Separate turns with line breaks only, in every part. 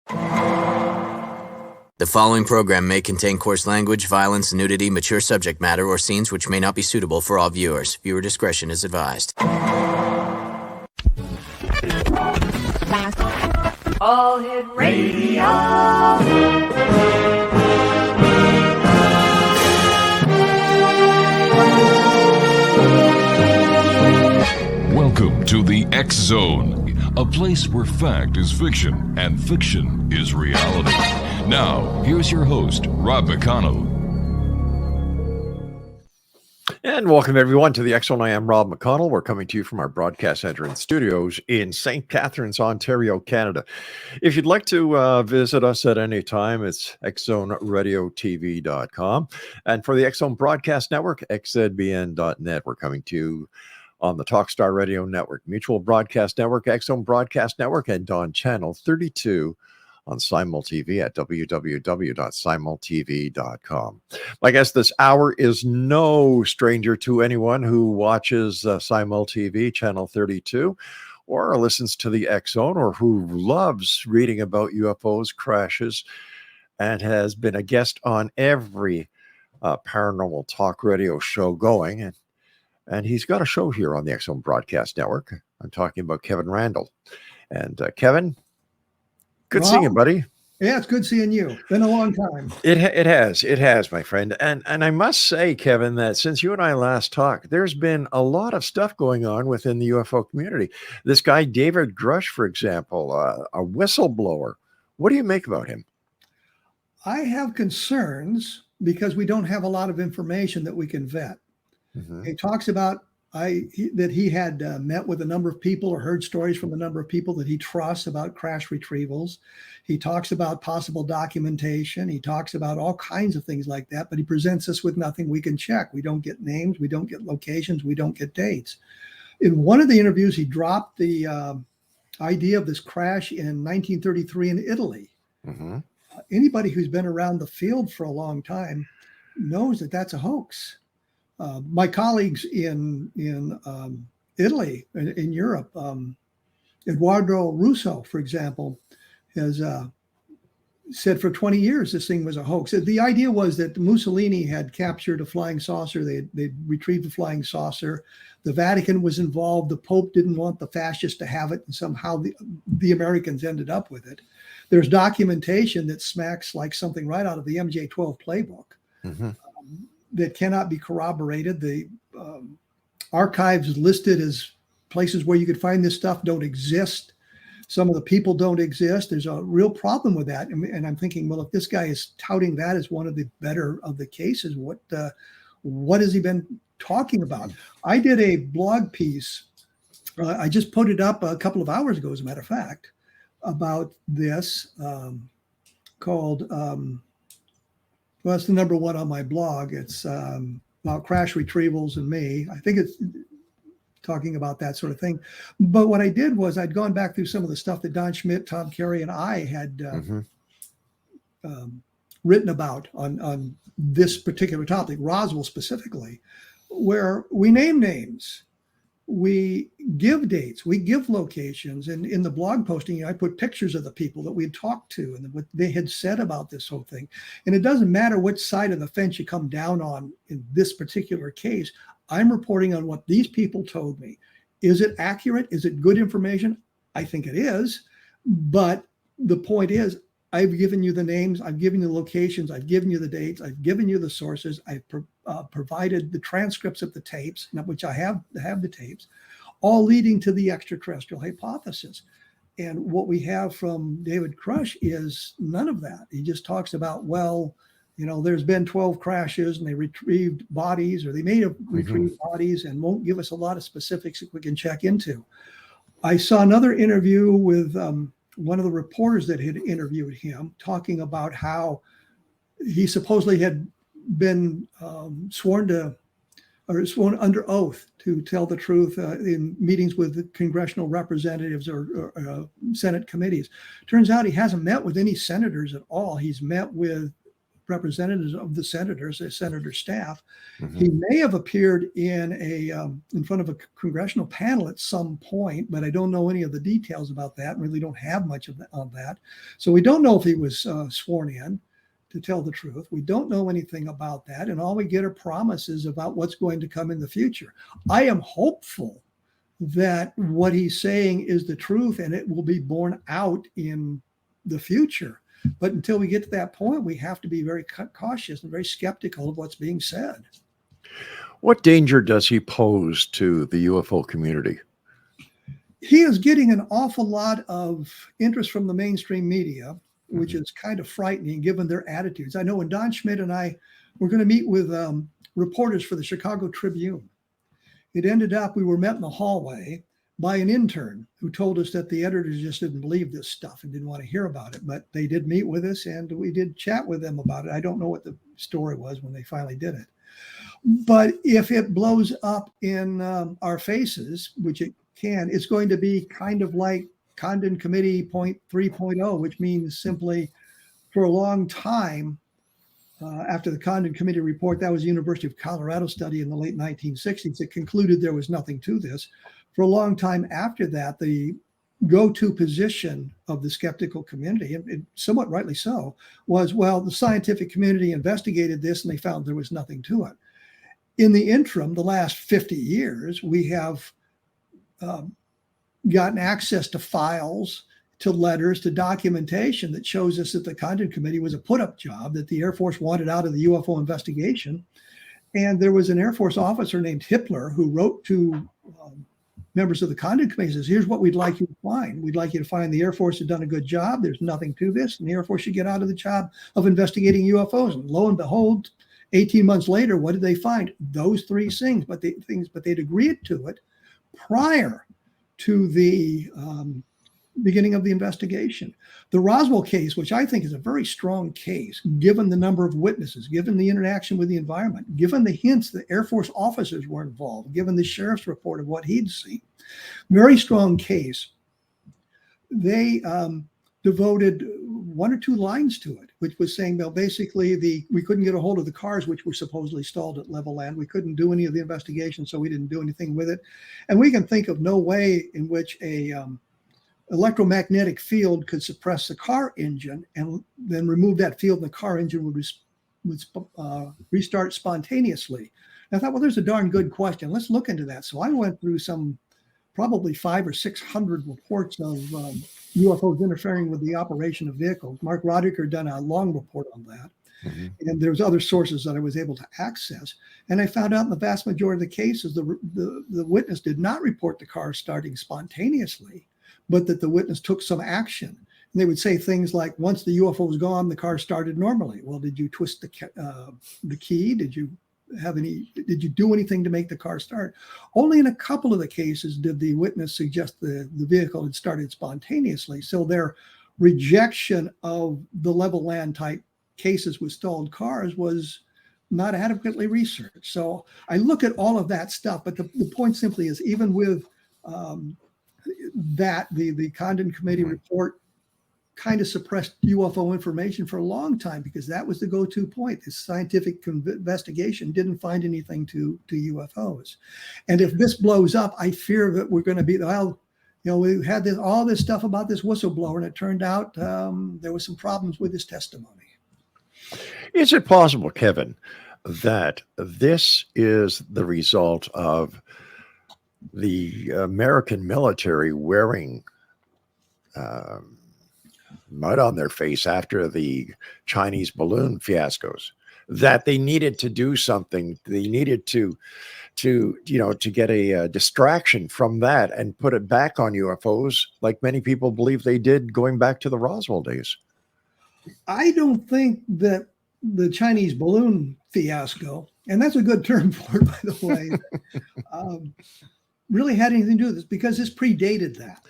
The following program may contain coarse language, violence, nudity, mature subject matter, or scenes which may not be suitable for all viewers. Viewer discretion is advised.
All Hit Radio.
Welcome to the X Zone, a place where fact is fiction and fiction is reality. Now, here's your host, Rob McConnell.
And welcome, everyone, to the X Zone. I am Rob McConnell. We're coming to you from our broadcast center and studios in St. Catharines, Ontario, Canada. If you'd like to visit us at any time, it's xzoneradiotv.com. And for the X Zone Broadcast Network, xzbn.net. We're coming to you on the Talkstar Radio Network, Mutual Broadcast Network, X Zone Broadcast Network, and on Channel 32 on Simul TV at www.simultv.com. My guest this hour is no stranger to anyone who watches Simul TV, Channel 32, or listens to the X Zone, or who loves reading about UFOs, crashes, and has been a guest on every paranormal talk radio show going. And he's got a show here on the X Zone Broadcast Network. I'm talking about Kevin Randle. And Kevin, good seeing you, buddy.
Yeah, it's good seeing you. Been a long time.
It has, my friend. And I must say, Kevin, that since you and I last talked, there's been a lot of stuff going on within the UFO community. This guy, David Grusch, for example, a whistleblower. What do you make about him?
I have concerns because we don't have a lot of information that we can vet. Mm-hmm. He talks about that he had met with a number of people or heard stories from a number of people that he trusts about crash retrievals. He talks about possible documentation. He talks about all kinds of things like that, but he presents us with nothing we can check. We don't get names. We don't get locations. We don't get dates. In one of the interviews, he dropped the idea of this crash in 1933 in Italy. Mm-hmm. Anybody who's been around the field for a long time knows that that's a hoax. My colleagues in Italy, in Europe, Eduardo Russo, for example, has said for 20 years this thing was a hoax. The idea was that Mussolini had captured a flying saucer. They retrieved the flying saucer. The Vatican was involved. The Pope didn't want the fascists to have it, and somehow the Americans ended up with it. There's documentation that smacks like something right out of the MJ-12 playbook. Mm-hmm. That cannot be corroborated. The archives listed as places where you could find this stuff don't exist. Some of the people don't exist. There's a real problem with that. And I'm thinking, well, if this guy is touting that as one of the better of the cases, what has he been talking about? I did a blog piece. I just put it up a couple of hours ago, as a matter of fact, about this called... well, it's the number one on my blog. It's about crash retrievals and me. I think it's talking about that sort of thing. But what I did was I'd gone back through some of the stuff that Don Schmidt, Tom Carey, and I had written about on this particular topic, Roswell specifically, where we name names. We give dates, we give locations, and in the blog posting, I put pictures of the people that we had talked to and what they had said about this whole thing. And it doesn't matter which side of the fence you come down on in this particular case. I'm reporting on what these people told me. Is it accurate? Is it good information? I think it is. But the point is, I've given you the names, I've given you the locations, I've given you the dates, I've given you the sources, I've provided the transcripts of the tapes, which I have the tapes, all leading to the extraterrestrial hypothesis. And what we have from David Grusch is none of that. He just talks about, well, there's been 12 crashes and they retrieved bodies, or they may have retrieved bodies, and won't give us a lot of specifics that we can check into. I saw another interview with one of the reporters that had interviewed him, talking about how he supposedly had been sworn under oath to tell the truth in meetings with congressional representatives or Senate committees. Turns out he hasn't met with any senators at all. He's met with representatives of the senators, the senator staff.
Mm-hmm.
He may have appeared in in front of a congressional panel at some point, but I don't know any of the details about that. Really don't have much of that. So we don't know if he was sworn in, to tell the truth. We don't know anything about that. And all we get are promises about what's going to come in the future. I am hopeful that what he's saying is the truth and it will be borne out in the future. But until we get to that point, we have to be very cautious and very skeptical of what's being said.
What danger does he pose to the UFO community?
He is getting an awful lot of interest from the mainstream media, which is kind of frightening given their attitudes. I know when Don Schmidt and I were going to meet with reporters for the Chicago Tribune, it ended up we were met in the hallway by an intern who told us that the editors just didn't believe this stuff and didn't want to hear about it. But they did meet with us and we did chat with them about it. I don't know what the story was when they finally did it. But if it blows up in our faces, which it can, it's going to be kind of like Condon Committee 3.0, which means simply for a long time after the Condon Committee report, that was a University of Colorado study in the late 1960s, it concluded there was nothing to this. For a long time after that, the go-to position of the skeptical community, and somewhat rightly so, was, well, the scientific community investigated this and they found there was nothing to it. In the interim, the last 50 years, we have gotten access to files, to letters, to documentation that shows us that the Condon Committee was a put-up job, that the Air Force wanted out of the UFO investigation. And there was an Air Force officer named Hippler who wrote to members of the Condon Committee, says, here's what we'd like you to find. We'd like you to find the Air Force had done a good job. There's nothing to this. And the Air Force should get out of the job of investigating UFOs. And lo and behold, 18 months later, what did they find? Those three things, but they'd agreed to it prior to the beginning of the investigation. The Roswell case, which I think is a very strong case, given the number of witnesses, given the interaction with the environment, given the hints that Air Force officers were involved, given the sheriff's report of what he'd seen, very strong case. They devoted 1 or 2 lines to it, which was saying, well, basically we couldn't get a hold of the cars, which were supposedly stalled at level land. We couldn't do any of the investigation, so we didn't do anything with it. And we can think of no way in which a electromagnetic field could suppress the car engine and then remove that field and the car engine would restart spontaneously. And I thought, well, there's a darn good question. Let's look into that. So I went through probably 500 or 600 reports of UFOs interfering with the operation of vehicles. Mark Roddicker done a long report on that. Mm-hmm. And there's other sources that I was able to access. And I found out in the vast majority of the cases, the witness did not report the car starting spontaneously, but that the witness took some action. And they would say things like, once the UFO was gone, the car started normally. Well, did you twist the key? Did you do anything to make the car start? Only in a couple of the cases did the witness suggest the vehicle had started spontaneously. So their rejection of the level land type cases with stalled cars was not adequately researched. So I look at all of that stuff, but the point simply is, even with that, the Condon Committee report kind of suppressed UFO information for a long time because that was the go-to point. The scientific investigation didn't find anything to UFOs. And if this blows up, I fear that we're going to be, well, we had all this stuff about this whistleblower, and it turned out there was some problems with his testimony.
Is it possible, Kevin, that this is the result of the American military wearing mud on their face after the Chinese balloon fiascos, that they needed to do something? They needed to get a distraction from that and put it back on UFOs, like many people believe they did going back to the Roswell days.
I don't think that the Chinese balloon fiasco, and that's a good term for it, by the way, really had anything to do with this, because this predated that.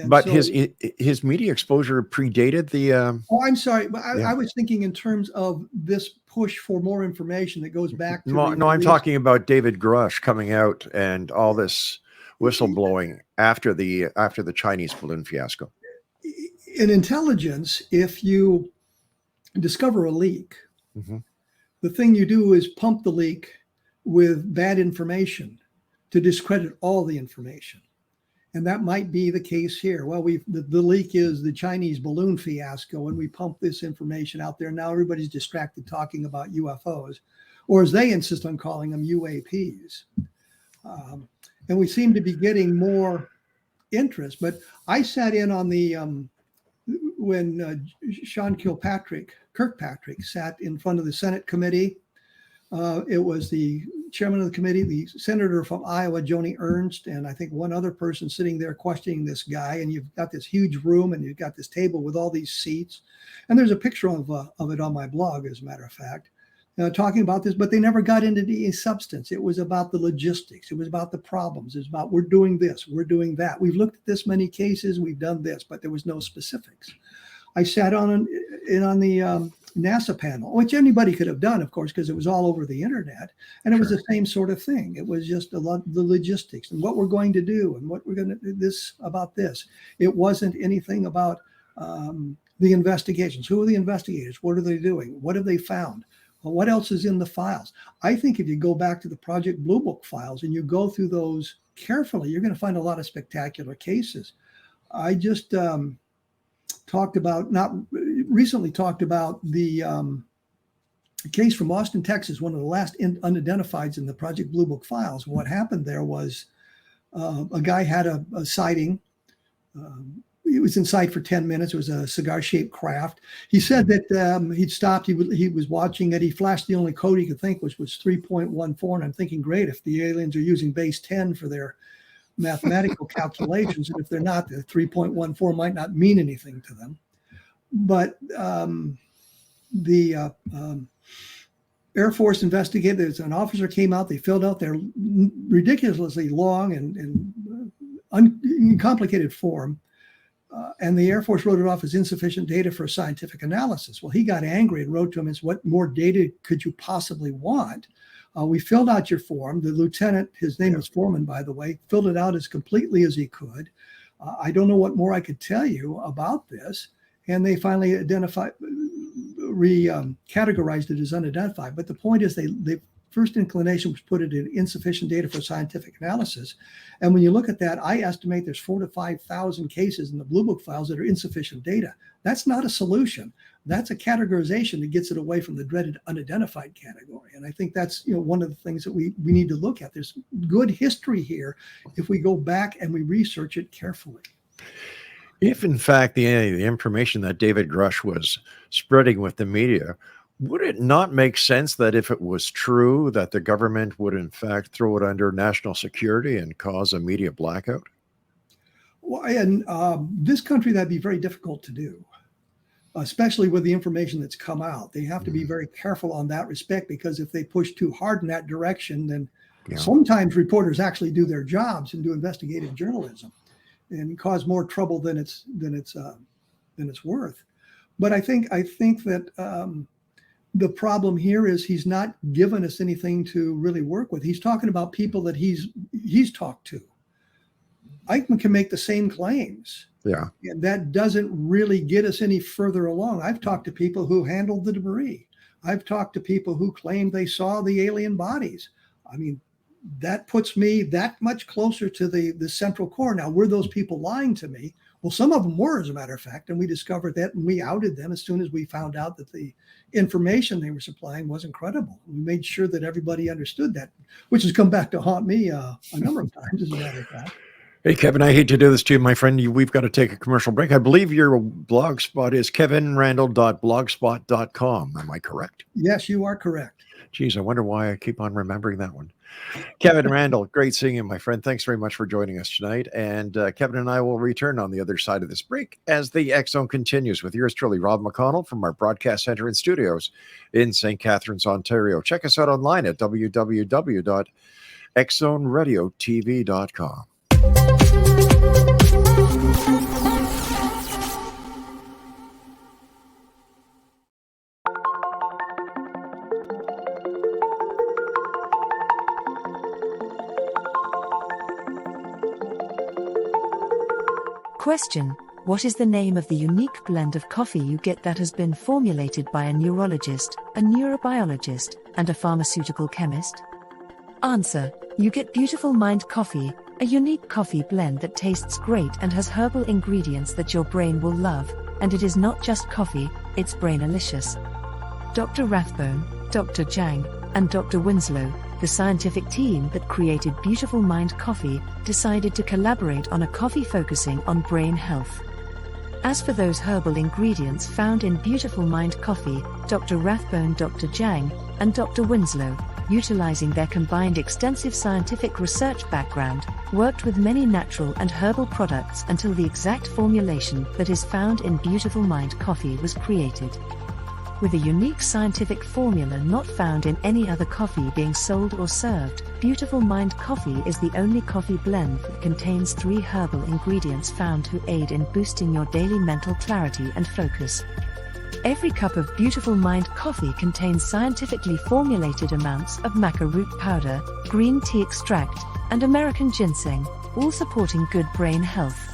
But
so, his media exposure predated the.
Oh, I'm sorry, but I was thinking in terms of this push for more information that goes back to.
No, I'm talking about David Grusch coming out and all this whistleblowing after the Chinese balloon fiasco.
In intelligence, if you discover a leak,
Mm-hmm.
the thing you do is pump the leak with bad information to discredit all the information. And that might be the case here. Well, the leak is the Chinese balloon fiasco, and we pump this information out there. Now everybody's distracted talking about UFOs, or as they insist on calling them, UAPs. And we seem to be getting more interest. But I sat in on the when Sean Kirkpatrick sat in front of the Senate committee. It was the chairman of the committee, the senator from Iowa, Joni Ernst, and I think one other person sitting there questioning this guy. And you've got this huge room, and you've got this table with all these seats. And there's a picture of it on my blog, as a matter of fact, talking about this. But they never got into the substance. It was about the logistics. It was about the problems. It was about, we're doing this, we're doing that. We've looked at this many cases, we've done this, but there was no specifics. I sat on the NASA panel, which anybody could have done, of course, because it was all over the internet. And it was the same sort of thing. It was just the logistics and what we're going to do and what we're going to do about this. It wasn't anything about the investigations. Who are the investigators? What are they doing? What have they found? Well, what else is in the files? I think if you go back to the Project Blue Book files and you go through those carefully, you're going to find a lot of spectacular cases. I just recently talked about the case from Austin, Texas, one of the last unidentifieds in the Project Blue Book files. What happened there was a guy had a sighting. He was in sight for 10 minutes. It was a cigar-shaped craft. He said that he'd stopped. He was watching it. He flashed the only code he could think was 3.14. And I'm thinking, great, if the aliens are using base 10 for their mathematical calculations, and if they're not, the 3.14 might not mean anything to them. But the Air Force investigators, an officer came out, they filled out their ridiculously long and uncomplicated form, and the Air Force wrote it off as insufficient data for scientific analysis. Well, he got angry and wrote to him and said, what more data could you possibly want? We filled out your form. The lieutenant, his name was Foreman, by the way, filled it out as completely as he could. I don't know what more I could tell you about this. And they finally categorized it as unidentified. But the point is, they first inclination was put it in insufficient data for scientific analysis. And when you look at that, I estimate there's 4,000 to 5,000 cases in the Blue Book files that are insufficient data. That's not a solution. That's a categorization that gets it away from the dreaded unidentified category. And I think that's one of the things that we need to look at. There's good history here if we go back and we research it carefully.
If, in fact, the information that David Grusch was spreading with the media, would it not make sense that if it was true that the government would, in fact, throw it under national security and cause a media blackout?
Well, in this country, that'd be very difficult to do, especially with the information that's come out. They have to be very careful on that respect, because if they push too hard in that direction, then sometimes reporters actually do their jobs and do investigative journalism and cause more trouble than it's worth. But I think that the problem here is he's not given us anything to really work with. He's talking about people that he's talked to. Eichmann can make the same claims.
Yeah.
And that doesn't really get us any further along. I've talked to people who handled the debris. I've talked to people who claimed they saw the alien bodies. I mean, that puts me that much closer to the central core. Now, were those people lying to me? Well, some of them were, as a matter of fact, and we discovered that, and we outed them as soon as we found out that the information they were supplying wasn't credible. We made sure that everybody understood that, which has come back to haunt me a number of times, as a matter of fact.
Hey, Kevin, I hate to do this to you, my friend. We've got to take a commercial break. I believe your blog spot is kevinrandle.blogspot.com. Am I correct?
Yes, you are correct.
Geez, I wonder why I keep on remembering that one. Kevin Randle, great seeing you, my friend. Thanks very much for joining us tonight. And Kevin and I will return on the other side of this break as the X Zone continues with yours truly, Rob McConnell, from our broadcast center and studios in St. Catharines, Ontario. Check us out online at www.xzoneradiotv.com.
Question: What is the name of the unique blend of coffee you get that has been formulated by a neurologist, a neurobiologist, and a pharmaceutical chemist? Answer: you get Beautiful Mind Coffee, a unique coffee blend that tastes great and has herbal ingredients that your brain will love, and it is not just coffee, it's brainalicious. Dr. Rathbone, Dr. Jang, and Dr. Winslow, the scientific team that created Beautiful Mind Coffee, decided to collaborate on a coffee focusing on brain health. As for those herbal ingredients found in Beautiful Mind Coffee, Dr. Rathbone, Dr. Jang, and Dr. Winslow, utilizing their combined extensive scientific research background, worked with many natural and herbal products until the exact formulation that is found in Beautiful Mind Coffee was created. With a unique scientific formula not found in any other coffee being sold or served, Beautiful Mind Coffee is the only coffee blend that contains 3 herbal ingredients found to aid in boosting your daily mental clarity and focus. Every cup of Beautiful Mind Coffee contains scientifically formulated amounts of maca root powder, green tea extract, and American ginseng, all supporting good brain health.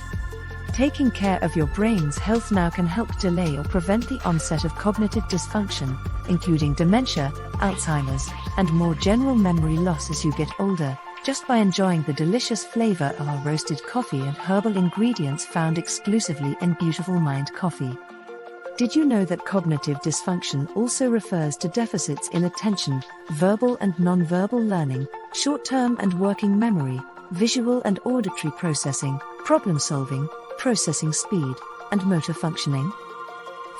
Taking care of your brain's health now can help delay or prevent the onset of cognitive dysfunction, including dementia, Alzheimer's, and more general memory loss as you get older, just by enjoying the delicious flavor of our roasted coffee and herbal ingredients found exclusively in Beautiful Mind Coffee. Did you know that cognitive dysfunction also refers to deficits in attention, verbal and nonverbal learning, short-term and working memory, visual and auditory processing, problem-solving, processing speed, and motor functioning?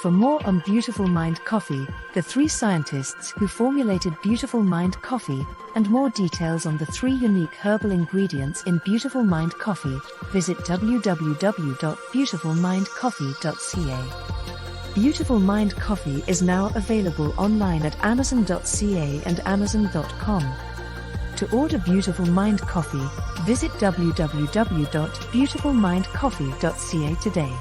For more on Beautiful Mind Coffee, the 3 scientists who formulated Beautiful Mind Coffee, and more details on the 3 unique herbal ingredients in Beautiful Mind Coffee, visit www.beautifulmindcoffee.ca. Beautiful Mind Coffee is now available online at amazon.ca and amazon.com. To order Beautiful Mind Coffee, visit www.beautifulmindcoffee.ca today.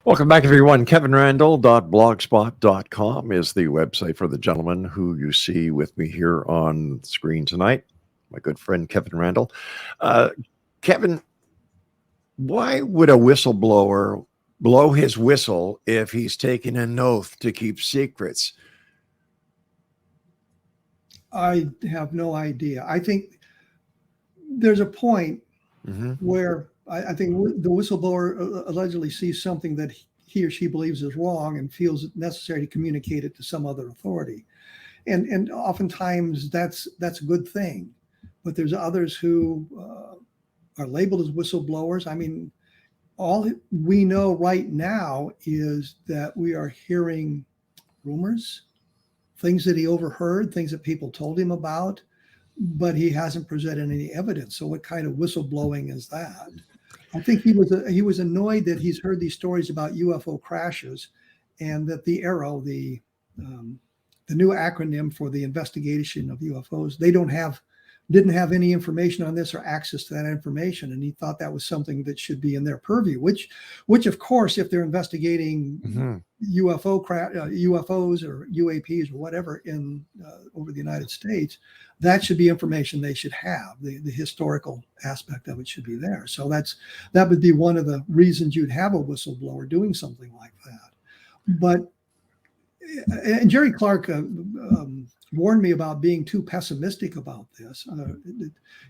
Welcome back, everyone. KevinRandle.blogspot.com is the website for the gentleman who you see with me here on the screen tonight, my good friend Kevin Randle. Kevin, why would a whistleblower blow his whistle if he's taken an oath to keep secrets?
I have no idea. I think there's a point where I think the whistleblower allegedly sees something that he or she believes is wrong and feels it necessary to communicate it to some other authority. And oftentimes that's a good thing. But there's others who are labeled as whistleblowers. I mean, all we know right now is that we are hearing rumors, things that he overheard, things that people told him about, but he hasn't presented any evidence. So what kind of whistleblowing is that? I think he was annoyed that he's heard these stories about UFO crashes, and that the ARROW, the new acronym for the investigation of UFOs, they didn't have any information on this or access to that information, and he thought that was something that should be in their purview. Which of course, if they're investigating UFOs or UAPs or whatever in over the United States, that should be information they should have. The historical aspect of it should be there. So that would be one of the reasons you'd have a whistleblower doing something like that. But and Jerry Clark warned me about being too pessimistic about this.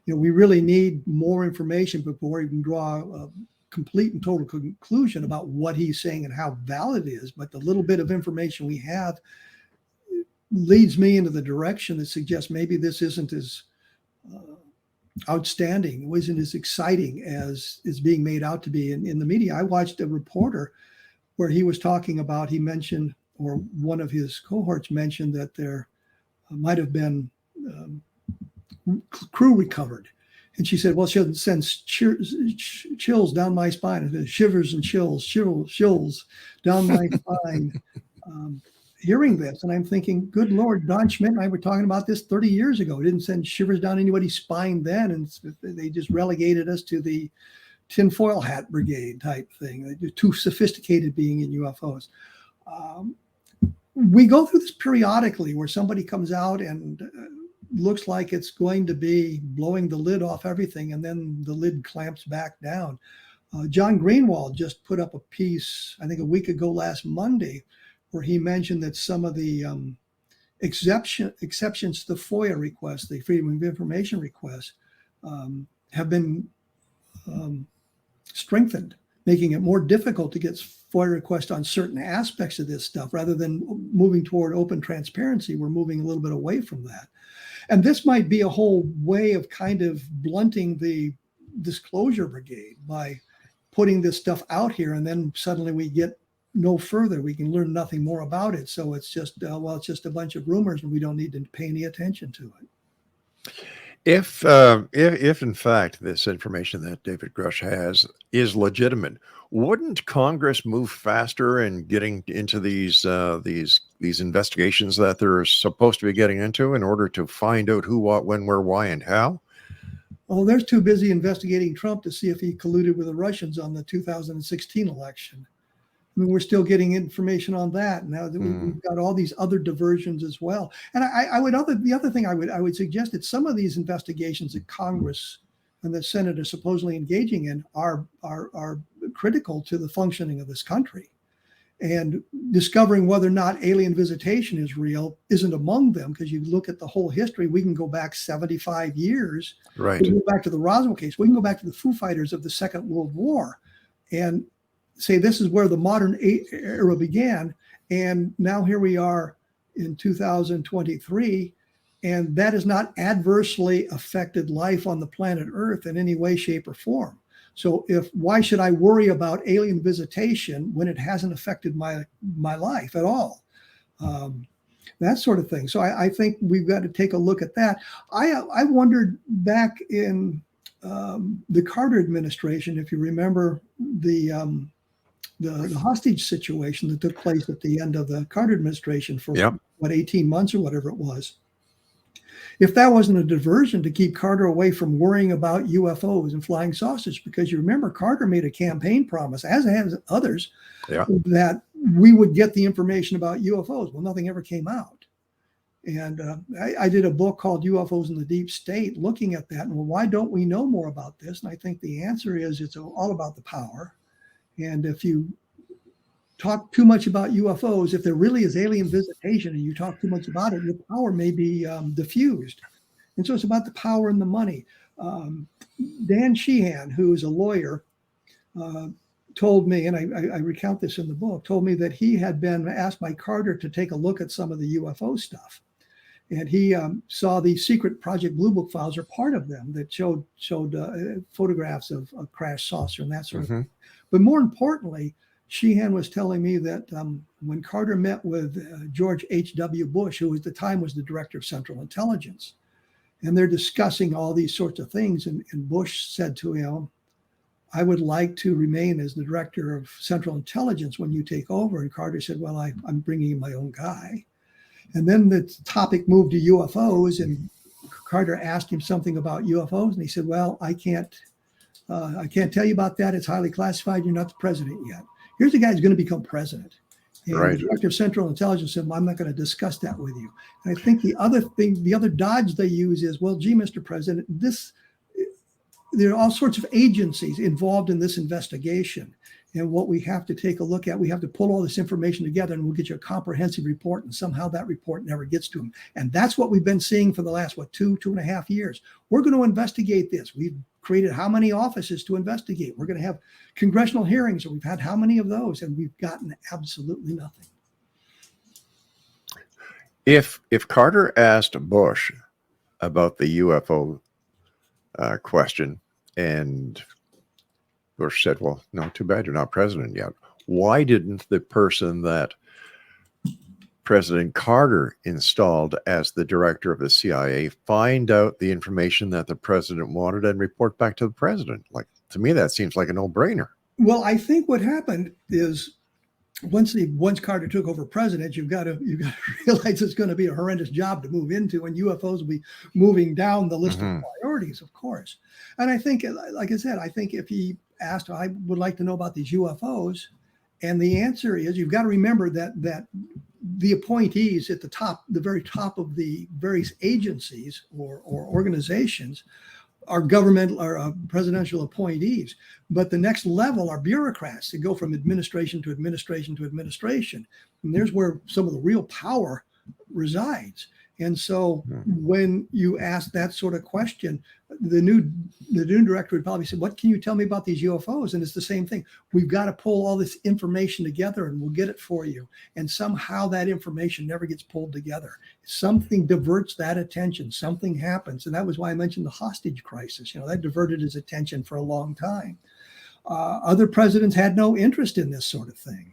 We really need more information before we can draw a complete and total conclusion about what he's saying and how valid it is. But the little bit of information we have leads me into the direction that suggests maybe this isn't as outstanding, wasn't as exciting as is being made out to be in the media. I watched a reporter where he was talking about, he mentioned, or one of his cohorts mentioned, that there might have been crew recovered. And she said, well, she'll send chills down my spine, shivers and chills down my spine, hearing this. And I'm thinking, good Lord, Don Schmidt and I were talking about this 30 years ago. It didn't send shivers down anybody's spine then. And they just relegated us to the tinfoil hat brigade type thing. They're too sophisticated being in UFOs. We go through this periodically where somebody comes out and looks like it's going to be blowing the lid off everything, and then the lid clamps back down. John Greenwald just put up a piece, I think a week ago last Monday, where he mentioned that some of the exceptions to the FOIA request, the Freedom of Information request, have been strengthened, making it more difficult to get FOIA requests on certain aspects of this stuff. Rather than moving toward open transparency, we're moving a little bit away from that. And this might be a whole way of kind of blunting the disclosure brigade by putting this stuff out here, and then suddenly we get no further. We can learn nothing more about it. So it's just, it's just a bunch of rumors, and we don't need to pay any attention to it.
If in fact this information that David Grusch has is legitimate, wouldn't Congress move faster in getting into these investigations that they're supposed to be getting into in order to find out who, what, when, where, why, and how?
Well, they're too busy investigating Trump to see if he colluded with the Russians on the 2016 election. I mean, we're still getting information on that now that we've got all these other diversions as well. And the other thing I would suggest that some of these investigations that Congress and the Senate are supposedly engaging in are critical to the functioning of this country. And discovering whether or not alien visitation is real isn't among them, because you look at the whole history. We can go back 75 years.
Right.
We can go back to the Roswell case. We can go back to the Foo Fighters of the Second World War and say this is where the modern era began. And now here we are in 2023, and that has not adversely affected life on the planet Earth in any way, shape, or form. So why should I worry about alien visitation when it hasn't affected my life at all? That sort of thing. So I think we've got to take a look at that. I wondered back in the Carter administration, if you remember the hostage situation that took place at the end of the Carter administration for 18 months or whatever it was. If that wasn't a diversion to keep Carter away from worrying about UFOs and flying saucers, because you remember Carter made a campaign promise, as have others, that we would get the information about UFOs. Well, nothing ever came out. And I did a book called UFOs in the Deep State looking at that. And well, why don't we know more about this? And I think the answer is it's all about the power. And if you talk too much about UFOs, if there really is alien visitation and you talk too much about it, your power may be diffused. And so it's about the power and the money. Dan Sheehan, who is a lawyer, told me, and I recount this in the book, told me that he had been asked by Carter to take a look at some of the UFO stuff. And he saw the secret Project Blue Book files are part of them that showed photographs of a crash saucer and that sort of thing. But more importantly, Sheehan was telling me that when Carter met with George H.W. Bush, who at the time was the director of Central Intelligence, and they're discussing all these sorts of things, and Bush said to him, I would like to remain as the director of Central Intelligence when you take over. And Carter said, well, I'm bringing in my own guy. And then the topic moved to UFOs, and Carter asked him something about UFOs, and he said, well, I can't tell you about that. It's highly classified. You're not the president yet. Here's a guy who's going to become president. And the director of Central Intelligence said, well, I'm not going to discuss that with you. And I think the other dodge they use is, well, gee, Mr. President, there are all sorts of agencies involved in this investigation. And what we have to take a look at, we have to pull all this information together, and we'll get you a comprehensive report. And somehow that report never gets to them. And that's what we've been seeing for the last, 2.5 years. We're going to investigate this. We've created how many offices to investigate? We're going to have congressional hearings, and we've had how many of those? And we've gotten absolutely nothing.
If Carter asked Bush about the UFO question, and Bush said, well, no, too bad you're not president yet. Why didn't the person that President Carter installed as the director of the CIA, find out the information that the president wanted and report back to the president. Like, to me, that seems like a no-brainer.
Well, I think what happened is once Carter took over president, you've got to realize it's going to be a horrendous job to move into, and UFOs will be moving down the list of priorities, of course. And I think, like I said, I think if he asked, I would like to know about these UFOs, and the answer is, you've got to remember that the appointees at the top, the very top of the various agencies or organizations, are governmental or presidential appointees, but the next level are bureaucrats that go from administration to administration to administration, and there's where some of the real power resides. And so when you ask that sort of question, the new director would probably say, what can you tell me about these UFOs? And it's the same thing. We've got to pull all this information together and we'll get it for you. And somehow that information never gets pulled together. Something diverts that attention. Something happens. And that was why I mentioned the hostage crisis. That diverted his attention for a long time. Other presidents had no interest in this sort of thing.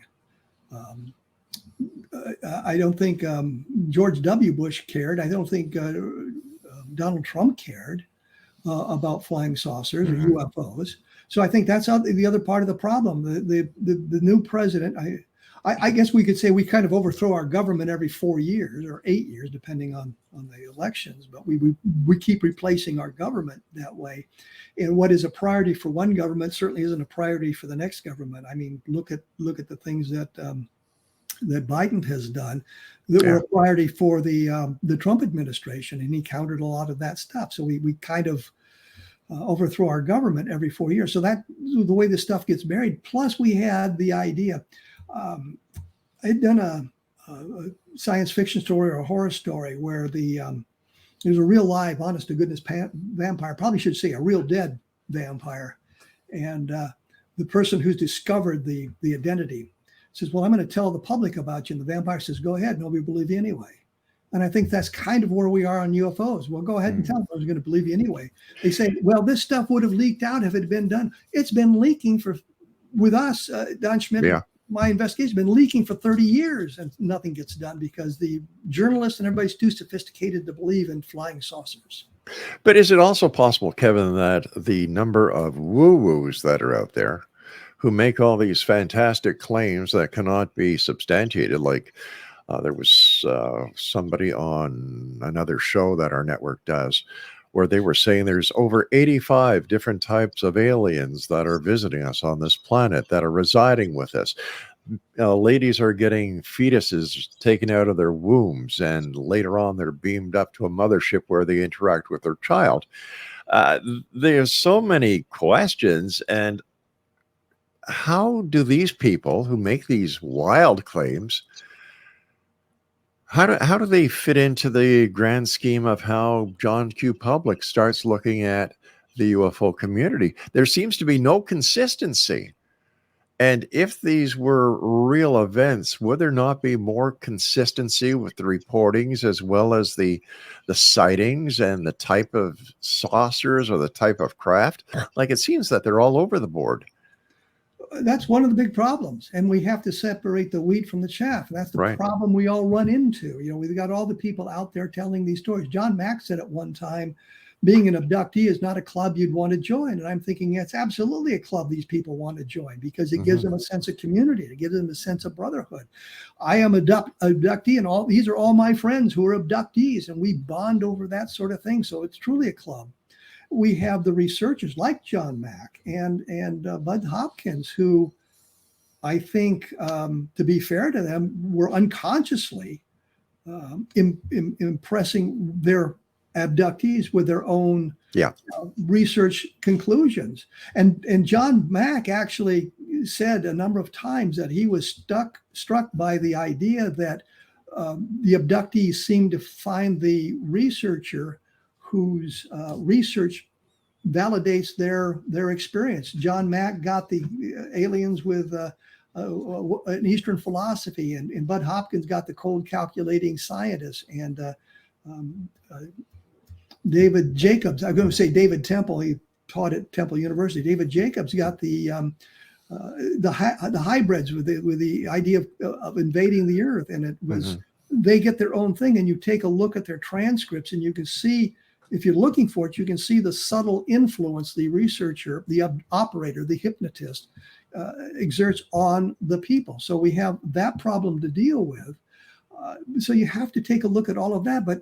I don't think George W. Bush cared. I don't think Donald Trump cared about flying saucers or UFOs. So I think that's the other part of the problem. The new president, I guess we could say we kind of overthrow our government every 4 years or 8 years, depending on the elections. But we keep replacing our government that way. And what is a priority for one government certainly isn't a priority for the next government. I mean, look at the things that Biden has done that were a priority for the Trump administration, and he countered a lot of that stuff. So we kind of overthrow our government every 4 years. So that's the way this stuff gets buried. Plus, we had the idea. I'd done a science fiction story or a horror story where there's a real live, honest to goodness vampire. Probably should say a real dead vampire, and the person who's discovered the identity says, well, I'm going to tell the public about you. And the vampire says, go ahead. Nobody will believe you anyway. And I think that's kind of where we are on UFOs. Well, go ahead and tell them. I was going to believe you anyway. They say, well, this stuff would have leaked out if it had been done. It's been leaking with us, Don Schmidt, my investigation has been leaking for 30 years and nothing gets done because the journalists and everybody's too sophisticated to believe in flying saucers.
But is it also possible, Kevin, that the number of woo-woos that are out there who make all these fantastic claims that cannot be substantiated, like there was somebody on another show that our network does, where they were saying there's over 85 different types of aliens that are visiting us on this planet, that are residing with us. Ladies are getting fetuses taken out of their wombs, and later on they're beamed up to a mothership where they interact with their child. There's so many questions, and how do these people who make these wild claims, how do they fit into the grand scheme of how John Q. Public starts looking at the UFO community? There seems to be no consistency. And if these were real events, would there not be more consistency with the reportings as well as the sightings and the type of saucers or the type of craft? Like, it seems that they're all over the board.
That's one of the big problems, and we have to separate the wheat from the chaff. That's the problem we all run into. We've got all the people out there telling these stories. John Mack said at one time, being an abductee is not a club you'd want to join. And I'm thinking it's absolutely a club these people want to join because it gives them a sense of community. It gives them a sense of brotherhood. I am abductee, and these are all my friends who are abductees, and we bond over that sort of thing. So it's truly a club. We have the researchers like John Mack and Bud Hopkins, who I think, to be fair to them, were unconsciously impressing their abductees with their own research conclusions. And John Mack actually said a number of times that he was struck by the idea that the abductees seemed to find the researcher whose research validates their experience. John Mack got the aliens with an Eastern philosophy, and Bud Hopkins got the cold calculating scientist, and David Jacobs, I'm going to say David Temple, he taught at Temple University. David Jacobs got the hybrids with the idea of invading the earth, and it was they get their own thing, and you take a look at their transcripts, and you can see, if you're looking for it, you can see the subtle influence the researcher, the operator, the hypnotist exerts on the people. So we have that problem to deal with. So you have to take a look at all of that. But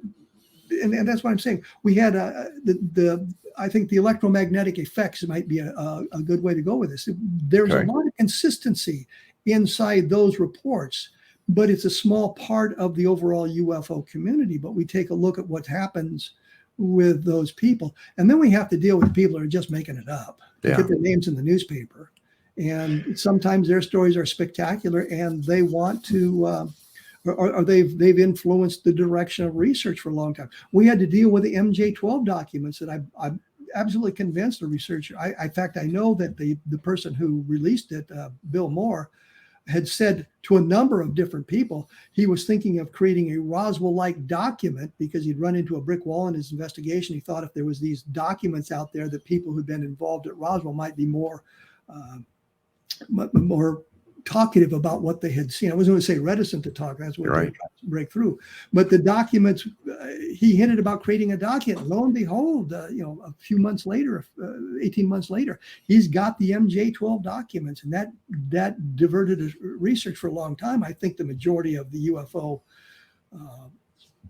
and that's what I'm saying. We had I think the electromagnetic effects might be a good way to go with this. There's a lot of consistency inside those reports, but it's a small part of the overall UFO community. But we take a look at what happens with those people, and then we have to deal with people who are just making it up, get their names in the newspaper, and sometimes their stories are spectacular, and they want to. Or they've influenced the direction of research for a long time. We had to deal with the MJ12 documents that I'm absolutely convinced the researcher. In fact, I know that the person who released it, Bill Moore, had said to a number of different people he was thinking of creating a Roswell-like document because he'd run into a brick wall in his investigation. He thought if there was these documents out there that people who'd been involved at Roswell might be more talkative about what they had seen. I wasn't going to say reticent to talk. That's what they break through. But the documents, he hinted about creating a document. Lo and behold, a few months later, 18 months later, he's got the MJ12 documents, and that diverted his research for a long time. I think the majority of the UFO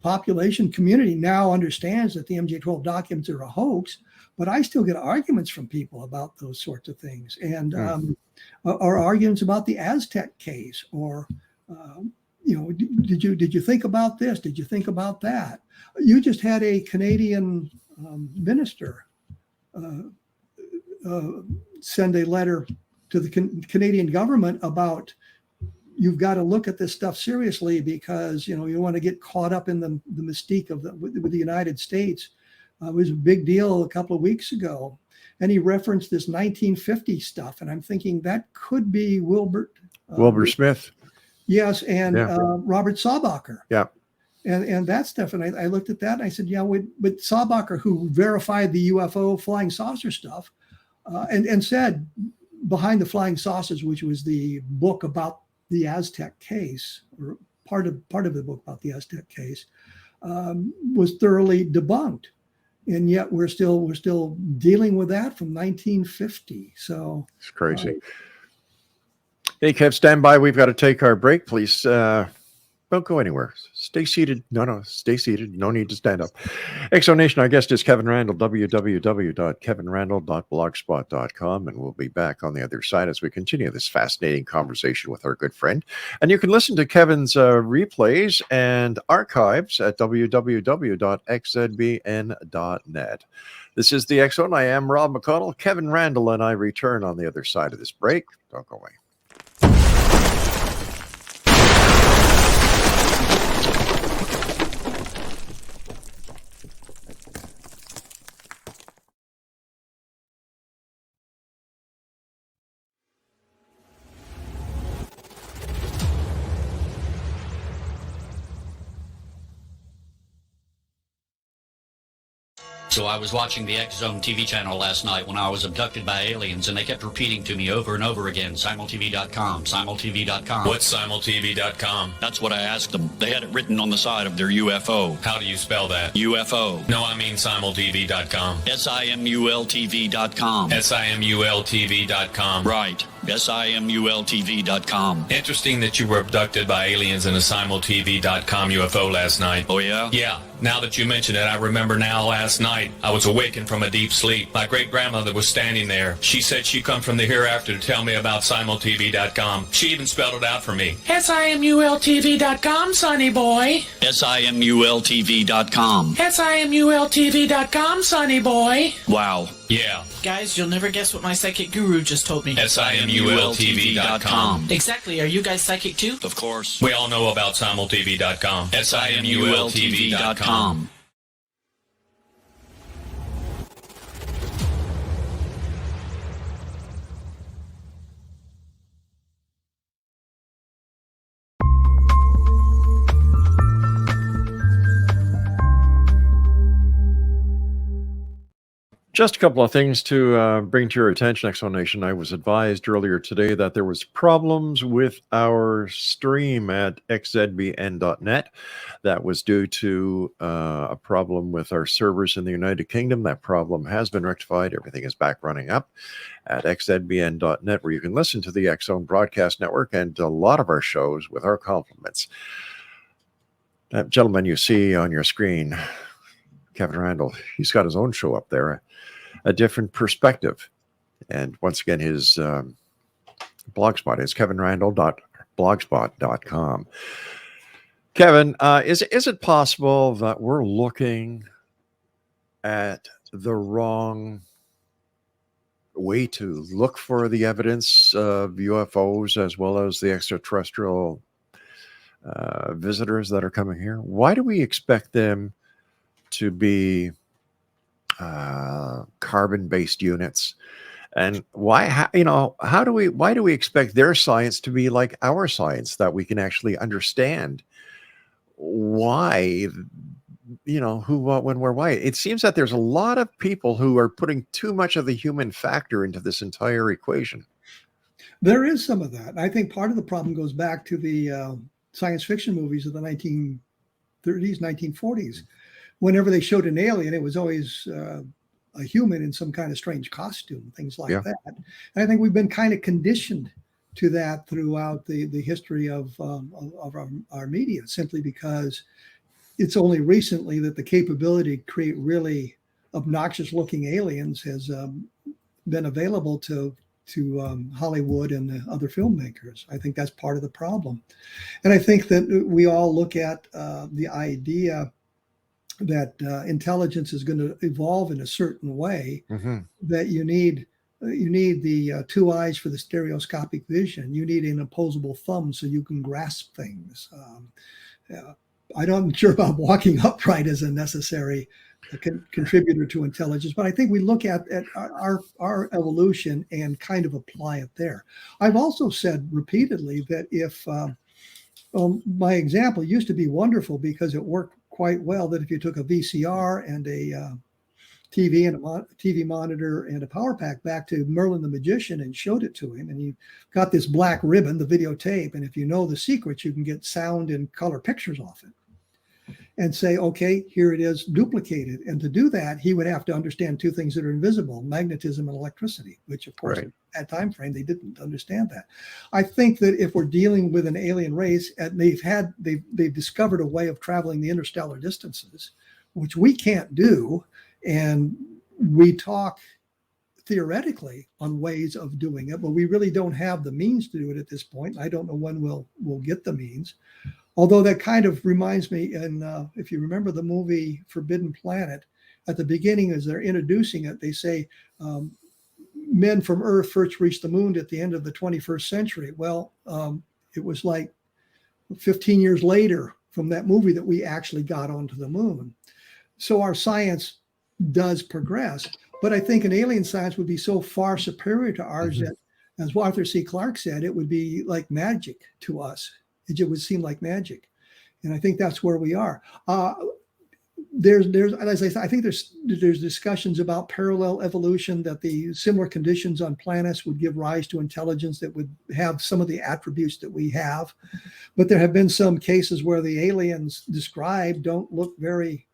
population community now understands that the MJ12 documents are a hoax, but I still get arguments from people about those sorts of things. And or arguments about the Aztec case, or did you think about this? Did you think about that? You just had a Canadian minister send a letter to the Canadian government about, you've got to look at this stuff seriously, because you want to get caught up in the mystique of with the United States. It was a big deal a couple of weeks ago. And he referenced this 1950 stuff, and I'm thinking that could be Wilbur
Smith.
Yes, and Robert Saubacher.
Yeah.
And that stuff. And I looked at that and I said, but Saubacher, who verified the UFO flying saucer stuff, and said Behind the Flying Saucers, which was the book about the Aztec case, or part of the book about the Aztec case, was thoroughly debunked. And yet we're still dealing with that from 1950. So
it's crazy. Hey, Kev, stand by. We've got to take our break, please. Don't go anywhere. Stay seated. No, stay seated. No need to stand up. Exonation, our guest is Kevin Randle, www.kevinrandle.blogspot.com, and we'll be back on the other side as we continue this fascinating conversation with our good friend. And you can listen to Kevin's replays and archives at www.xzbn.net. This is the X Zone. I am Rob McConnell. Kevin Randle and I return on the other side of this break. Don't go away.
So I was watching the X Zone TV channel last night when I was abducted by aliens, and they kept repeating to me over and over again, simultv.com, simultv.com.
What's simultv.com?
That's what I asked them. They had it written on the side of their UFO.
How do you spell that?
UFO.
No, I mean simultv.com.
simultv.com.
simultv.com.
Right. simultv.com.
Interesting that you were abducted by aliens in a simultv.com UFO last night.
Oh, yeah?
Yeah. Now that you mention it, I remember now last night I was awakened from a deep sleep. My great-grandmother was standing there. She said she'd come from the hereafter to tell me about simultv.com. She even spelled it out for me.
simultv.com, sonny boy.
simultv.com.
simultv.com, sonny boy.
Wow.
Yeah.
Guys, you'll never guess what my psychic guru just told me.
simultv.com.
Exactly. Are you guys psychic too?
Of course.
We all know about simultv.com. simultv.com.
Just a couple of things to bring to your attention, Explanation. I was advised earlier today that there was problems with our stream at xzbn.net. That was due to a problem with our servers in the United Kingdom. That problem has been rectified. Everything is back running up at xzbn.net, where you can listen to the X Zone Broadcast Network and a lot of our shows with our compliments. That gentleman you see on your screen, Kevin Randle, he's got his own show up there, A Different Perspective. And once again, his blogspot is kevinrandle.blogspot.com. Kevin, is it possible that we're looking at the wrong way to look for the evidence of UFOs as well as the extraterrestrial visitors that are coming here? Why do we expect them to be carbon-based units, and why do we expect their science to be like our science, that we can actually understand why, who, what, when, where, why? It seems that there's a lot of people who are putting too much of the human factor into this entire equation.
There is some of that. I think part of the problem goes back to the science fiction movies of the 1930s, 1940s. Whenever they showed an alien, it was always a human in some kind of strange costume, things like that. And I think we've been kind of conditioned to that throughout the history of our media, simply because it's only recently that the capability to create really obnoxious looking aliens has been available to Hollywood and the other filmmakers. I think that's part of the problem. And I think that we all look at the idea that intelligence is going to evolve in a certain way, that you need the two eyes for the stereoscopic vision. You need an opposable thumb so you can grasp things. I'm not sure about walking upright as a necessary contributor to intelligence, but I think we look at our evolution and kind of apply it there. I've also said repeatedly that if my example used to be wonderful because it worked quite well, that if you took a VCR and a TV and a TV monitor and a power pack back to Merlin the Magician and showed it to him, and you got this black ribbon, the videotape, and if you know the secrets, you can get sound and color pictures off it and say, okay, here it is duplicated. And to do that, he would have to understand two things that are invisible: magnetism and electricity, which of course at that time frame, they didn't understand that. I think that if we're dealing with an alien race and they've discovered a way of traveling the interstellar distances, which we can't do, and we talk theoretically on ways of doing it, but we really don't have the means to do it at this point. I don't know when we'll get the means. Although that kind of reminds me, and if you remember the movie Forbidden Planet, at the beginning, as they're introducing it, they say men from Earth first reached the moon at the end of the 21st century. Well, it was like 15 years later from that movie that we actually got onto the moon. So our science does progress, but I think an alien science would be so far superior to ours that, as Arthur C. Clarke said, it would be like magic to us. It would seem like magic. And I think that's where we are. There's as I said, I think there's discussions about parallel evolution, that the similar conditions on planets would give rise to intelligence that would have some of the attributes that we have. But there have been some cases where the aliens described don't look very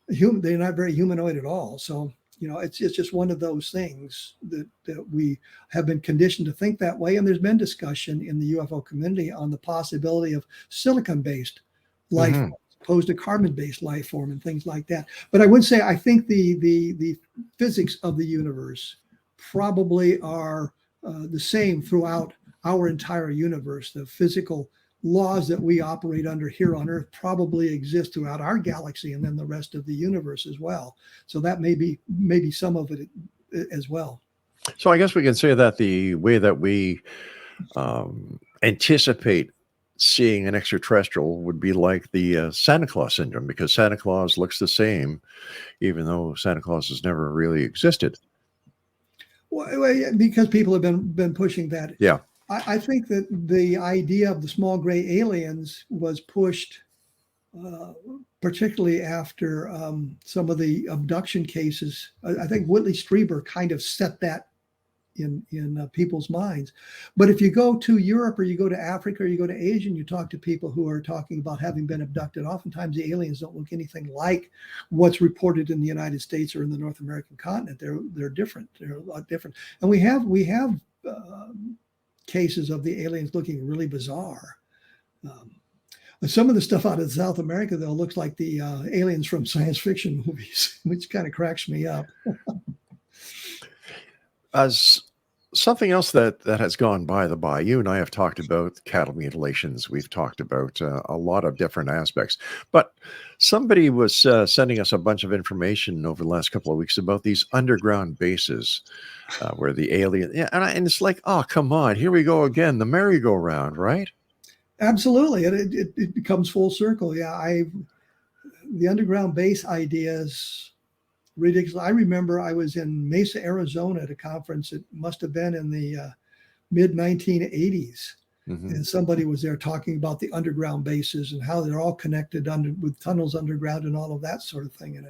human. They're not very humanoid at all. So, it's just one of those things that we have been conditioned to think that way. And there's been discussion in the UFO community on the possibility of silicon-based life form, opposed to carbon-based life form and things like that. But I would say I think the physics of the universe probably are the same throughout our entire universe. The physical laws that we operate under here on Earth probably exist throughout our galaxy and then the rest of the universe as well. So that may be some of it as well.
So I guess we can say that the way that we anticipate seeing an extraterrestrial would be like the Santa Claus syndrome, because Santa Claus looks the same, even though Santa Claus has never really existed.
Well, because people have been pushing that.
Yeah.
I think that the idea of the small gray aliens was pushed particularly after some of the abduction cases. I think Whitley Strieber kind of set that in people's minds. But if you go to Europe or you go to Africa or you go to Asia and you talk to people who are talking about having been abducted, oftentimes the aliens don't look anything like what's reported in the United States or in the North American continent. They're different. They're a lot different. And we have cases of the aliens looking really bizarre. Some of the stuff out of South America, though, looks like the aliens from science fiction movies, which kind of cracks me up.
As something else that has gone by the by, you and I have talked about cattle mutilations. We've talked about a lot of different aspects. But somebody was sending us a bunch of information over the last couple of weeks about these underground bases where the alien... Yeah, and it's like, oh, come on, here we go again, the merry-go-round, right?
Absolutely. And it becomes full circle. Yeah, the underground base ideas... ridiculous. I remember I was in Mesa, Arizona at a conference. It must have been in the mid 1980s. And somebody was there talking about the underground bases and how they're all connected with tunnels underground and all of that sort of thing.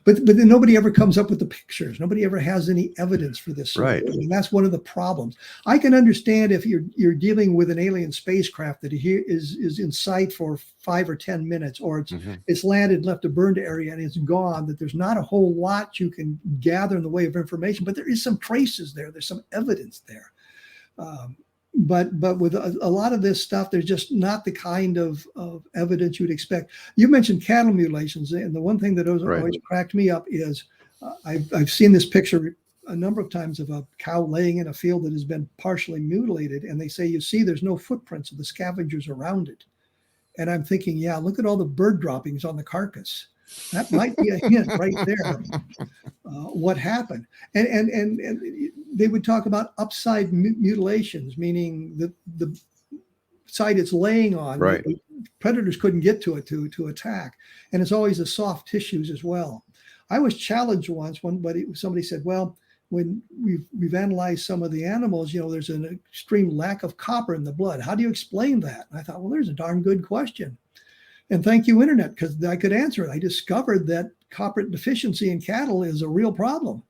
But then nobody ever comes up with the pictures. Nobody ever has any evidence for this.
Right.
And that's one of the problems. I can understand if you're dealing with an alien spacecraft that is in sight for 5 or 10 minutes, or it's landed, left a burned area, and it's gone, that there's not a whole lot you can gather in the way of information, but there is some traces there. There's some evidence there. But with a lot of this stuff, there's just not the kind of evidence you'd expect. You mentioned cattle mutilations, and the one thing that always cracked me up is I've seen this picture a number of times of a cow laying in a field that has been partially mutilated, and they say, you see, there's no footprints of the scavengers around it. And I'm thinking, yeah, look at all the bird droppings on the carcass. That might be a hint right there. What happened? And they would talk about upside mutilations, meaning the side it's laying on.
Right.
Predators couldn't get to it to attack, and it's always the soft tissues as well. I was challenged once. Somebody said, "Well, when we've analyzed some of the animals, there's an extreme lack of copper in the blood. How do you explain that?" And I thought, well, there's a darn good question. And thank you, Internet, because I could answer it. I discovered that copper deficiency in cattle is a real problem,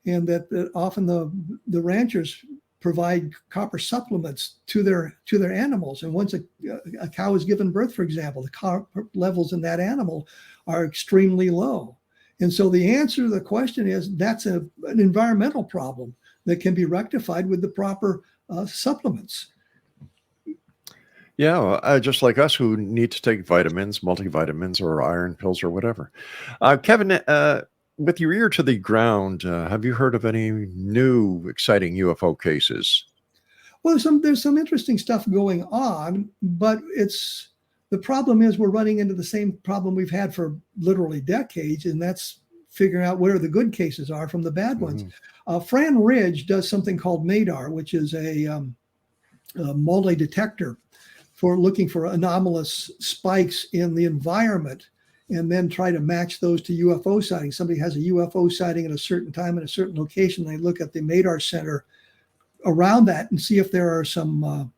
and that often the ranchers provide copper supplements to their animals. And once a cow is given birth, for example, the copper levels in that animal are extremely low. And so the answer to the question is that's an environmental problem that can be rectified with the proper supplements.
Yeah, just like us who need to take vitamins, multivitamins, or iron pills or whatever. Kevin, with your ear to the ground, have you heard of any new exciting UFO cases?
Well, there's some interesting stuff going on, but the problem is we're running into the same problem we've had for literally decades, and that's figuring out where the good cases are from the bad ones. Fran Ridge does something called MADAR, which is a multi-detector for looking for anomalous spikes in the environment, and then try to match those to UFO sightings. Somebody has a UFO sighting at a certain time in a certain location. They look at the MADAR center around that and see if there are some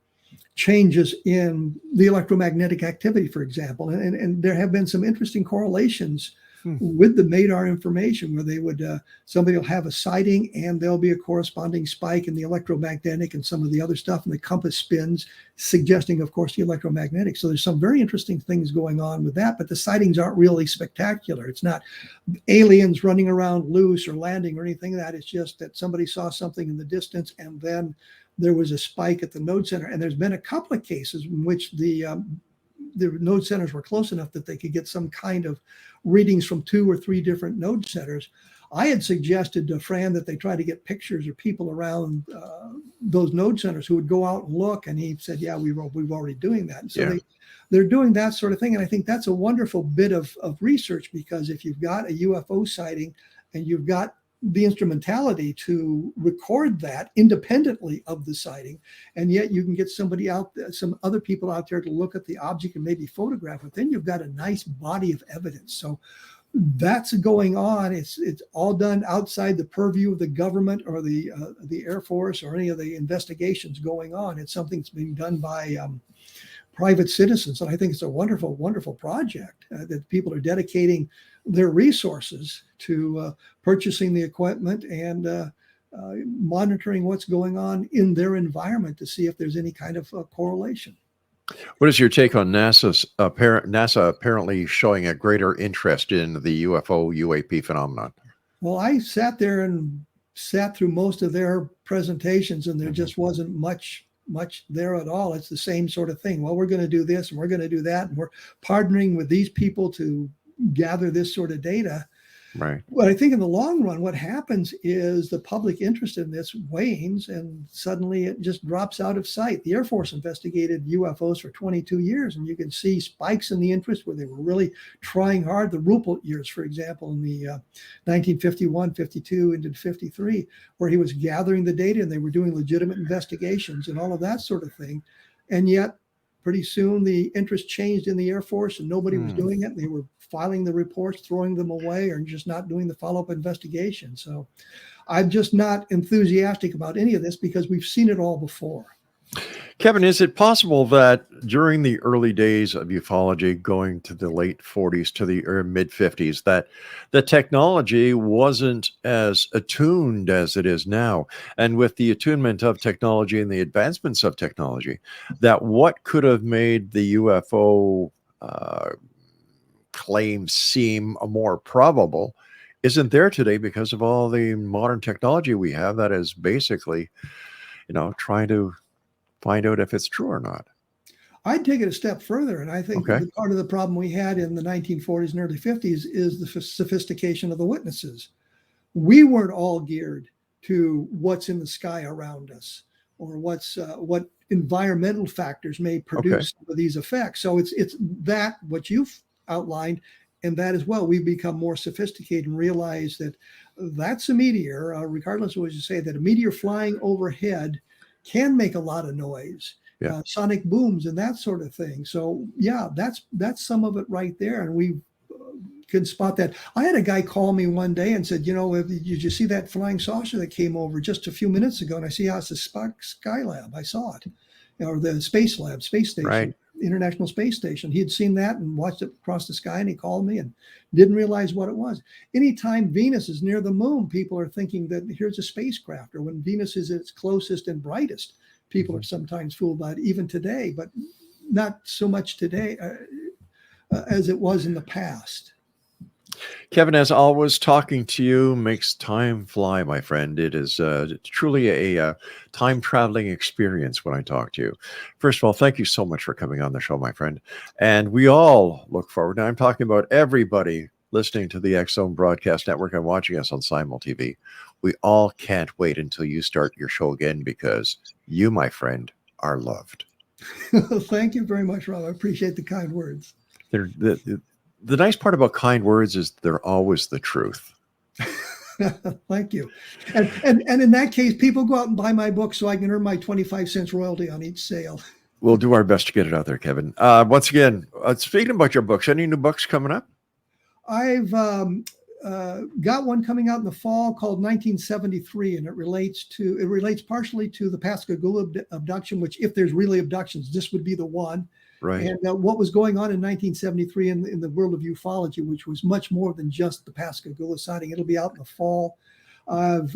changes in the electromagnetic activity, for example. And there have been some interesting correlations with the MADAR information where they would, somebody will have a sighting and there'll be a corresponding spike in the electromagnetic and some of the other stuff, and the compass spins, suggesting, of course, the electromagnetic. So there's some very interesting things going on with that, but the sightings aren't really spectacular. It's not aliens running around loose or landing or anything like that. It's just that somebody saw something in the distance and then there was a spike at the node center. And there's been a couple of cases in which the node centers were close enough that they could get some kind of readings from 2 or 3 different node centers. I had suggested to Fran that they try to get pictures of people around those node centers who would go out and look. And he said, yeah, we've already doing that. And so they're doing that sort of thing. And I think that's a wonderful bit of research, because if you've got a UFO sighting and you've got the instrumentality to record that independently of the sighting, and yet you can get somebody out there, some other people out there to look at the object and maybe photograph it, then you've got a nice body of evidence. So that's going on. It's all done outside the purview of the government or the Air Force or any of the investigations going on. It's something that's being done by private citizens. And I think it's a wonderful, wonderful project that people are dedicating their resources to purchasing the equipment and monitoring what's going on in their environment to see if there's any kind of correlation.
What is your take on NASA apparently showing a greater interest in the UFO UAP phenomenon?
Well, I sat there and sat through most of their presentations, and there just wasn't much there at all. It's the same sort of thing. Well, we're going to do this and we're going to do that, and we're partnering with these people to gather this sort of data.
Right.
But I think in the long run, what happens is the public interest in this wanes and suddenly it just drops out of sight. The Air Force investigated UFOs for 22 years, and you can see spikes in the interest where they were really trying hard. The Ruppelt years, for example, in the 1951, 52, into 53, where he was gathering the data and they were doing legitimate investigations and all of that sort of thing. And yet, pretty soon the interest changed in the Air Force and nobody was doing it. They were filing the reports, throwing them away, or just not doing the follow-up investigation. So I'm just not enthusiastic about any of this because we've seen it all before.
Kevin, is it possible that during the early days of ufology, going to the late 40s to the mid 50s, that the technology wasn't as attuned as it is now? And with the attunement of technology and the advancements of technology, that what could have made the UFO claim seem more probable isn't there today because of all the modern technology we have that is basically, trying to find out if it's true or not.
I'd take it a step further, and I think that part of the problem we had in the 1940s and early 50s is the sophistication of the witnesses. We weren't all geared to what's in the sky around us or what environmental factors may produce these effects. So it's that what you've outlined, and that as well. We've become more sophisticated and realize that that's a meteor, regardless of what you say, that a meteor flying overhead can make a lot of noise, sonic booms and that sort of thing. So yeah, that's some of it right there. And we can spot that. I had a guy call me one day and said, did you see that flying saucer that came over just a few minutes ago? And I see how it's a Skylab. I saw it, or the Space Lab, space station.
Right.
International Space Station. He had seen that and watched it across the sky, and he called me and didn't realize what it was. Anytime Venus is near the moon, people are thinking that here's a spacecraft, or when Venus is at its closest and brightest, people are sometimes fooled by it, even today, but not so much today as it was in the past.
Kevin, as always, talking to you makes time fly, my friend. It is truly a time-traveling experience when I talk to you. First of all, thank you so much for coming on the show, my friend. And we all look forward. Now, I'm talking about everybody listening to the X-Zone Broadcast Network and watching us on Simul TV. We all can't wait until you start your show again because you, my friend, are loved.
Thank you very much, Rob. I appreciate the kind words.
The nice part about kind words is they're always the truth.
Thank you. And in that case, people go out and buy my book so I can earn my 25 cents royalty on each sale.
We'll do our best to get it out there, Kevin. Once again, speaking about your books, any new books coming up?
I've got one coming out in the fall called 1973, and it relates partially to the Pascagoula abduction, which if there's really abductions, this would be the one.
Right.
And what was going on in 1973 in the world of ufology, which was much more than just the Pascagoula sighting. It'll be out in the fall. I've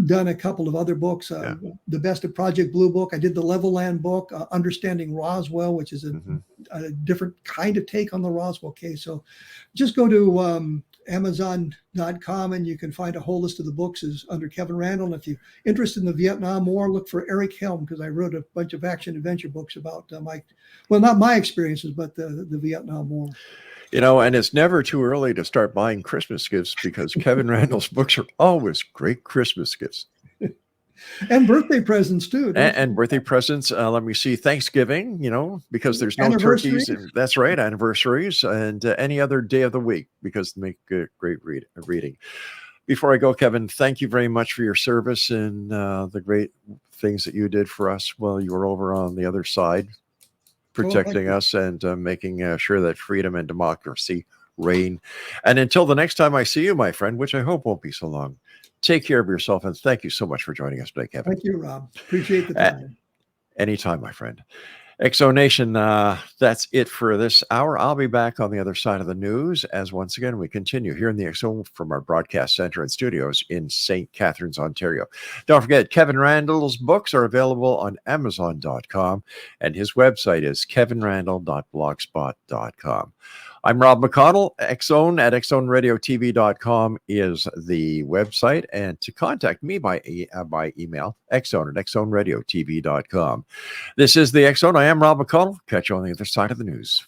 done a couple of other books. The Best of Project Blue book. I did the Level Land book, Understanding Roswell, which is a different kind of take on the Roswell case. So just go to Amazon.com and you can find a whole list of the books is under Kevin Randle. And if you're interested in the Vietnam War, look for Eric Helm, because I wrote a bunch of action adventure books about not my experiences, but the Vietnam War.
And it's never too early to start buying Christmas gifts because Kevin Randle's books are always great Christmas gifts.
And birthday presents too.
And birthday presents. Let me see. Thanksgiving, because there's no turkeys. That's right. Anniversaries and any other day of the week because they make great reading. Before I go, Kevin, thank you very much for your service and the great things that you did for us while you were over on the other side, protecting us and making sure that freedom and democracy reign. And until the next time I see you, my friend, which I hope won't be so long, take care of yourself. And thank you so much for joining us today, Kevin.
Thank you, Rob. Appreciate the time.
Anytime, my friend. Exonation, that's it for this hour. I'll be back on the other side of the news as once again we continue here in the Exo from our broadcast center and studios in St. Catharines, Ontario. Don't forget, Kevin Randle's books are available on Amazon.com, and his website is kevinrandle.blogspot.com. I'm Rob McConnell. Exxon at exonradiotv.com is the website, and to contact me by email, exxon at exonradiotv.com. This is the Exxon. I am Rob McConnell. Catch you on the other side of the news.